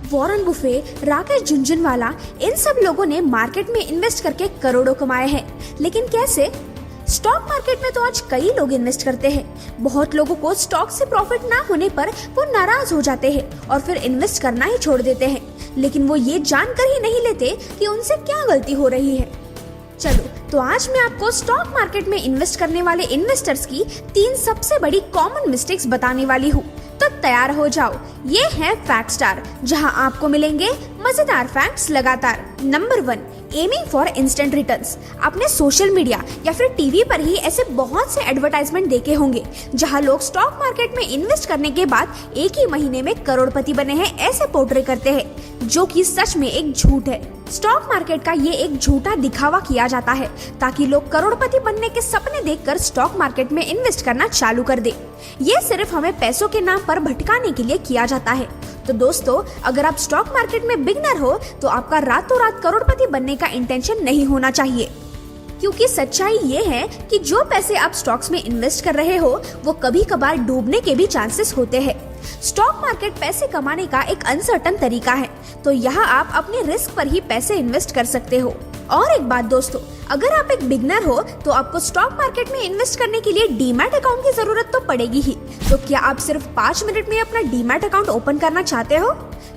Warren Buffett, Rakesh Jhunjhunwala, इन सब लोगों ने मार्केट में इन्वेस्ट करके करोड़ों कमाए हैं। लेकिन कैसे? स्टॉक मार्केट में तो आज कई लोग इन्वेस्ट करते हैं। बहुत लोगों को स्टॉक से प्रॉफिट ना होने पर वो नाराज हो जाते हैं और फिर इन्वेस्ट करना ही छोड़ देते हैं। लेकिन वो ये जानकर ही नहीं लेते कि उनसे क्या गलती हो रही है। चलो, तो आज मैं आपको स्टॉक मार्केट में इन्वेस्ट करने वाले इन्वेस्टर्स की 3 सबसे बड़ी कॉमन मिस्टेक्स बताने वाली हूँ। तो तैयार हो जाओ, ये है फैक्ट स्टार, जहाँ आपको मिलेंगे मजेदार फैक्ट्स लगातार। Number 1, aiming for instant returns. आपने सोशल मीडिया या फिर टीवी पर ही ऐसे बहुत से एडवर्टाइजमेंट देखे होंगे जहां लोग स्टॉक मार्केट में इन्वेस्ट करने के बाद एक ही महीने में करोड़पति बने हैं ऐसे पोर्ट्रे करते हैं, जो कि सच में एक झूठ है। स्टॉक मार्केट का ये एक झूठा दिखावा किया जाता है ताकि लोग करोड़पति बनने के सपने देखकर स्टॉक मार्केट में इन्वेस्ट करना चालू कर दे। ये सिर्फ हमें पैसों के नाम पर भटकाने के लिए किया जाता है। तो दोस्तों, अगर आप स्टॉक मार्केट में बिगनर हो तो आपका रातों रात करोड़पति बनने का इंटेंशन नहीं होना चाहिए, क्योंकि सच्चाई ये है कि जो पैसे आप स्टॉक्स में इन्वेस्ट कर रहे हो वो कभी कभार डूबने के भी चांसेस होते हैं। स्टॉक मार्केट पैसे कमाने का एक अनसर्टन तरीका है, तो यहाँ आप अपने रिस्क पर ही पैसे इन्वेस्ट कर सकते हो। और एक बात दोस्तों, अगर आप एक बिगनर हो तो आपको स्टॉक मार्केट में इन्वेस्ट करने के लिए डीमैट अकाउंट की जरूरत तो पड़ेगी ही। तो क्या आप सिर्फ 5 मिनट में अपना डीमैट अकाउंट ओपन करना चाहते हो?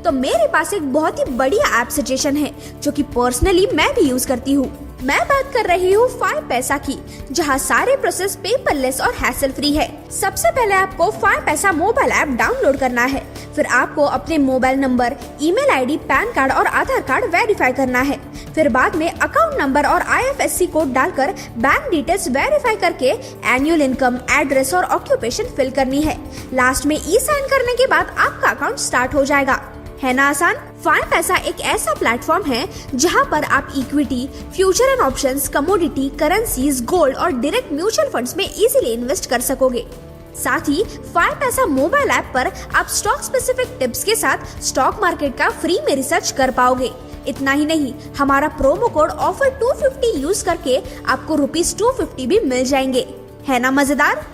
तो मेरे पास एक बहुत ही बढ़िया ऐप सजेशन है जो कि पर्सनली मैं भी यूज करती हूँ। मैं बात कर रही हूँ 5 पैसा की, जहाँ सारे प्रोसेस पेपरलेस और हैसल फ्री है। सबसे पहले आपको 5 पैसा मोबाइल ऐप डाउनलोड करना है। फिर आपको अपने mobile number, email ID, pan card और आधार कार्ड वेरीफाई करना है। फिर बाद में अकाउंट नंबर और IFSC कोड डालकर बैंक डिटेल्स वेरीफाई करके एनुअल इनकम, एड्रेस और ऑक्यूपेशन फिल करनी है। लास्ट में ई साइन करने के बाद आपका अकाउंट स्टार्ट हो जाएगा। है ना आसान? 5 पैसा एक ऐसा प्लेटफॉर्म है जहां पर आप equity, future and options, commodity, currencies, gold और डायरेक्ट म्यूचुअल फंड्स में इजीली इन्वेस्ट कर सकोगे। साथ ही 5 पैसा मोबाइल ऐप पर आप स्टॉक स्पेसिफिक टिप्स के साथ स्टॉक मार्केट का फ्री में रिसर्च कर पाओगे। इतना ही नहीं, हमारा प्रोमो कोड ऑफर 250 यूज करके आपको ₹250 भी मिल जाएंगे। है ना मजेदार?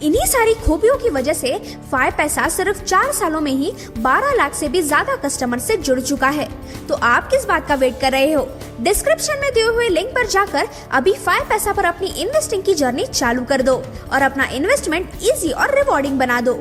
इन्हीं सारी खूबियों की वजह से 5 पैसा सिर्फ 4 सालों में ही 12 लाख से भी ज्यादा कस्टमर से जुड़ चुका है। तो आप किस बात का वेट कर रहे हो? डिस्क्रिप्शन में दिए हुए लिंक पर जाकर अभी 5 पैसा पर अपनी इन्वेस्टिंग की जर्नी चालू कर दो और अपना इन्वेस्टमेंट इजी और रिवॉर्डिंग बना दो।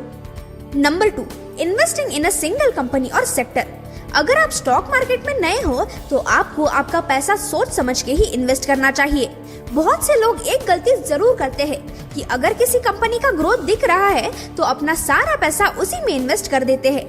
Number 2, investing in a single company और सेक्टर। अगर आप स्टॉक मार्केट में नए हो तो आपको आपका पैसा सोच समझ के ही इन्वेस्ट करना चाहिए। बहुत से लोग एक गलती जरूर करते हैं कि अगर किसी कंपनी का ग्रोथ दिख रहा है तो अपना सारा पैसा उसी में इन्वेस्ट कर देते हैं।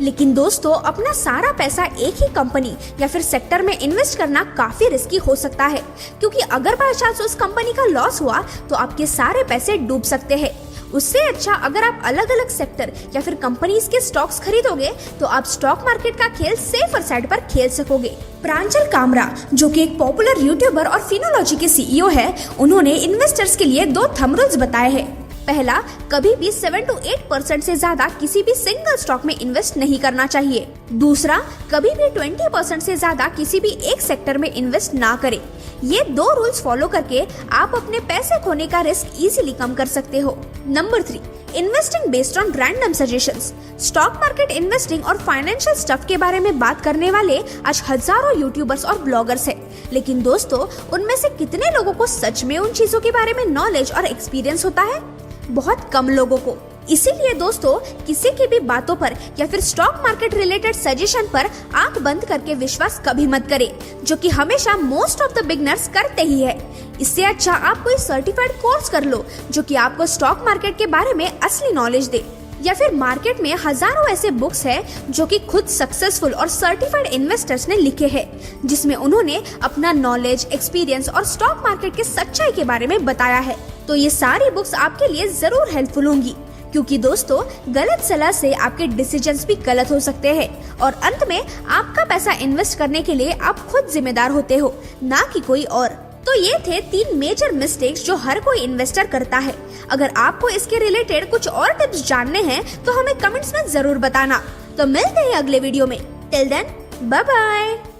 लेकिन दोस्तों, अपना सारा पैसा एक ही कंपनी या फिर सेक्टर में इन्वेस्ट करना काफी रिस्की हो सकता है, क्योंकि अगर बाय चांस उस कंपनी का लॉस हुआ तो आपके सारे पैसे डूब सकते हैं। उससे अच्छा अगर आप अलग अलग सेक्टर या फिर कंपनीज के स्टॉक्स खरीदोगे तो आप स्टॉक मार्केट का खेल सेफर साइड पर खेल सकोगे। प्रांजल कामरा, जो कि एक पॉपुलर यूट्यूबर और फिनोलॉजी के CEO है, उन्होंने इन्वेस्टर्स के लिए 2 थंब रूल्स बताए हैं। पहला, कभी भी 7 to 8% से ज्यादा किसी भी सिंगल स्टॉक में इन्वेस्ट नहीं करना चाहिए। दूसरा, कभी भी 20% से ज्यादा किसी भी एक सेक्टर में इन्वेस्ट ना करें। ये 2 रूल्स फॉलो करके आप अपने पैसे खोने का रिस्क इजीली कम कर सकते हो। Number 3, investing based on random suggestions. Stock market, investing और फाइनेंशियल स्टफ के बारे में बात करने वाले आज हजारों यूट्यूबर्स और ब्लॉगर्स हैं। लेकिन दोस्तों, उनमें से कितने लोगों को सच में उन चीजों के बारे में नॉलेज और एक्सपीरियंस होता है? बहुत कम लोगों को। इसीलिए दोस्तों, किसी की भी बातों पर या फिर स्टॉक मार्केट रिलेटेड सजेशन पर आंख बंद करके विश्वास कभी मत करें, जो कि हमेशा मोस्ट ऑफ द बिगनर्स करते ही है। इससे अच्छा आप कोई सर्टिफाइड कोर्स कर लो जो कि आपको स्टॉक मार्केट के बारे में असली नॉलेज दे। या फिर मार्केट में हजारों ऐसे बुक्स हैं जो कि खुद सक्सेसफुल और सर्टिफाइड इन्वेस्टर्स ने लिखे हैं, जिसमें उन्होंने अपना नॉलेज, एक्सपीरियंस और स्टॉक मार्केट के सच्चाई के बारे में बताया है। तो ये सारी बुक्स आपके लिए जरूर हेल्पफुल होंगी, क्योंकि दोस्तों, गलत सलाह से आपके डिसीजंस भी गलत हो सकते हैं और अंत में आपका पैसा इन्वेस्ट करने के लिए आप खुद जिम्मेदार होते हो, ना कि कोई और। तो ये थे 3 मेजर मिस्टेक्स जो हर कोई इन्वेस्टर करता है। अगर आपको इसके रिलेटेड कुछ और टिप्स जानने हैं तो हमें कमेंट्स में जरूर बताना। तो मिलते हैं अगले वीडियो में। Till then, bye bye.